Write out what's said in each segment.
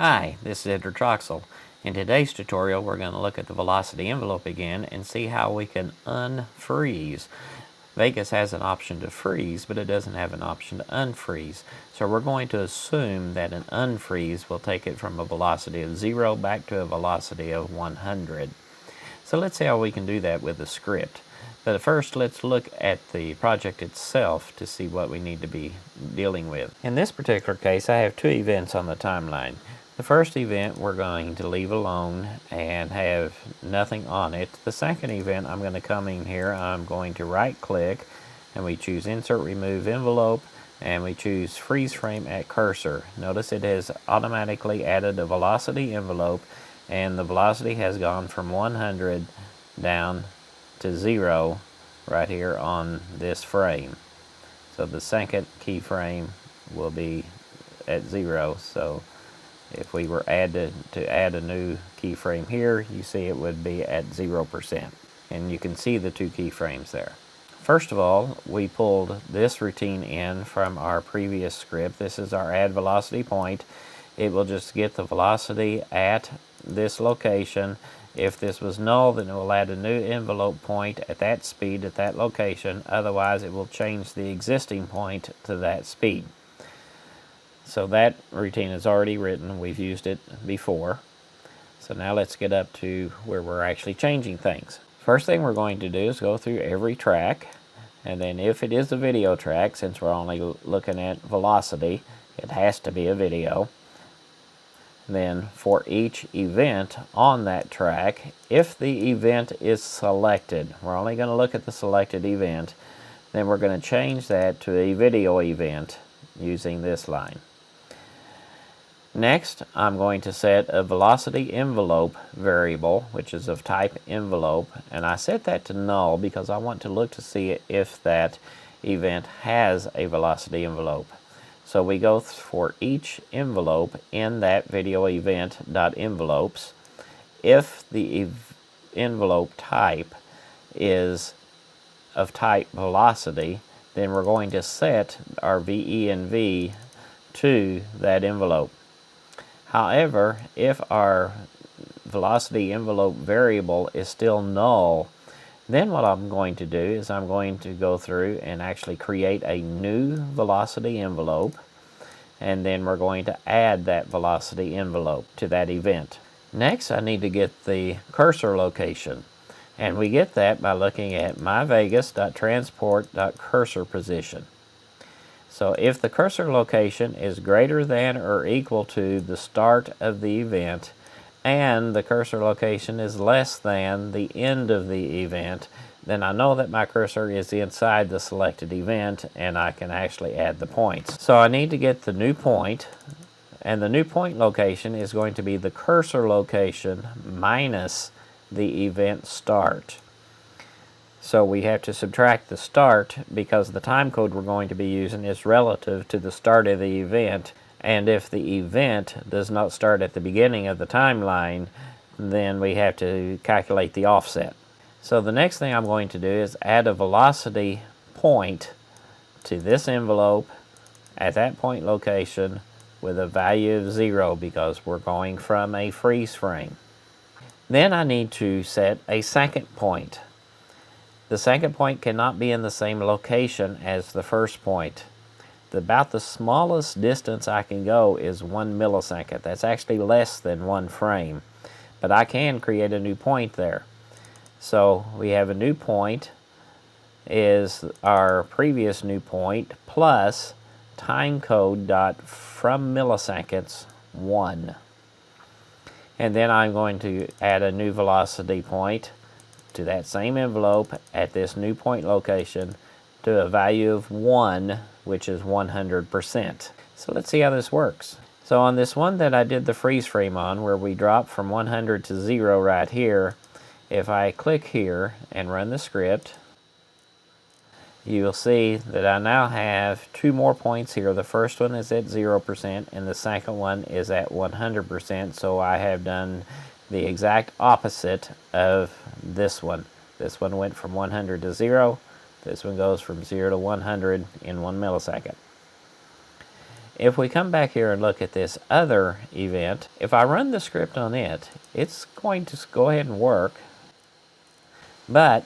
Hi, this is Troxel. In today's tutorial, we're going to look at the velocity envelope again and see how we can unfreeze. Vegas has an option to freeze, but it doesn't have an option to unfreeze. So we're going to assume that an unfreeze will take it from a velocity of 0 back to a velocity of 100. So let's see how we can do that with the script. But first, let's look at the project itself to see what we need to be dealing with. In this particular case, I have two events on the timeline. The first event we're going to leave alone and have nothing on it. The second event, I'm going to come in here, I'm going to right click and we choose Insert Remove Envelope and we choose Freeze Frame at Cursor. Notice it has automatically added a velocity envelope and the velocity has gone from 100 down to 0 right here on this frame. So the second keyframe will be at 0. So if we were to add a new keyframe here, you see it would be at 0%. And you can see the two keyframes there. First of all, we pulled this routine in from our previous script. This is our add velocity point. It will just get the velocity at this location. If this was null, then it will add a new envelope point at that speed at that location. Otherwise, it will change the existing point to that speed. So that routine is already written. We've used it before. So now let's get up to where we're actually changing things. First thing we're going to do is go through every track. And then if it is a video track, since we're only looking at velocity, it has to be a video. Then for each event on that track, if the event is selected, we're only going to look at the selected event, then we're going to change that to a video event using this line. Next, I'm going to set a velocity envelope variable, which is of type envelope, and I set that to null because I want to look to see if that event has a velocity envelope. So we go for each envelope in that video event.envelopes. If the envelope type is of type velocity, then we're going to set our VENV to that envelope. However, if our velocity envelope variable is still null, then what I'm going to do is I'm going to go through and actually create a new velocity envelope, and then we're going to add that velocity envelope to that event. Next, I need to get the cursor location, and we get that by looking at myvegas.transport.cursorPosition. So if the cursor location is greater than or equal to the start of the event and the cursor location is less than the end of the event, then I know that my cursor is inside the selected event and I can actually add the points. So I need to get the new point, and the new point location is going to be the cursor location minus the event start. So we have to subtract the start because the time code we're going to be using is relative to the start of the event. And if the event does not start at the beginning of the timeline, then we have to calculate the offset. So the next thing I'm going to do is add a velocity point to this envelope at that point location with a value of 0 because we're going from a freeze frame. Then I need to set a second point. The second point cannot be in the same location as the first point. About the smallest distance I can go is 1 millisecond. That's actually less than 1 frame. But I can create a new point there. So we have a new point is our previous new point plus timecode dot from milliseconds 1. And then I'm going to add a new velocity point to that same envelope at this new point location to a value of 1, which is 100%. So let's see how this works. So on this one that I did the freeze frame on, where we drop from 100 to 0 right here, if I click here and run the script, you will see that I now have two more points here. The first one is at 0% and the second one is at 100%, so I have done the exact opposite of this one. This one went from 100 to 0. This one goes from 0 to 100 in 1 millisecond. If we come back here and look at this other event, if I run the script on it, it's going to go ahead and work, but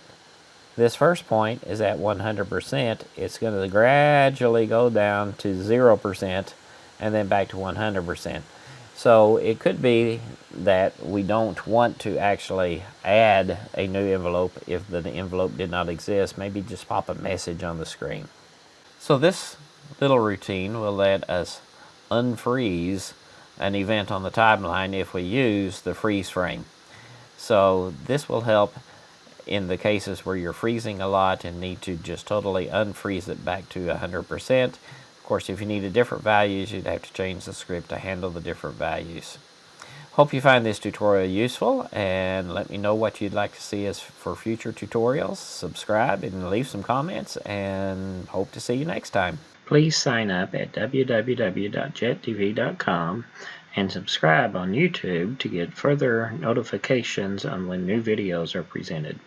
this first point is at 100%. It's going to gradually go down to 0% and then back to 100%. So it could be that we don't want to actually add a new envelope if the envelope did not exist. Maybe just pop a message on the screen. So this little routine will let us unfreeze an event on the timeline if we use the freeze frame. So this will help in the cases where you're freezing a lot and need to just totally unfreeze it back to 100%. Of course, if you needed different values, you'd have to change the script to handle the different values. Hope you find this tutorial useful, and let me know what you'd like to see us for future tutorials. Subscribe and leave some comments, and hope to see you next time. Please sign up at www.jettv.com and subscribe on YouTube to get further notifications on when new videos are presented.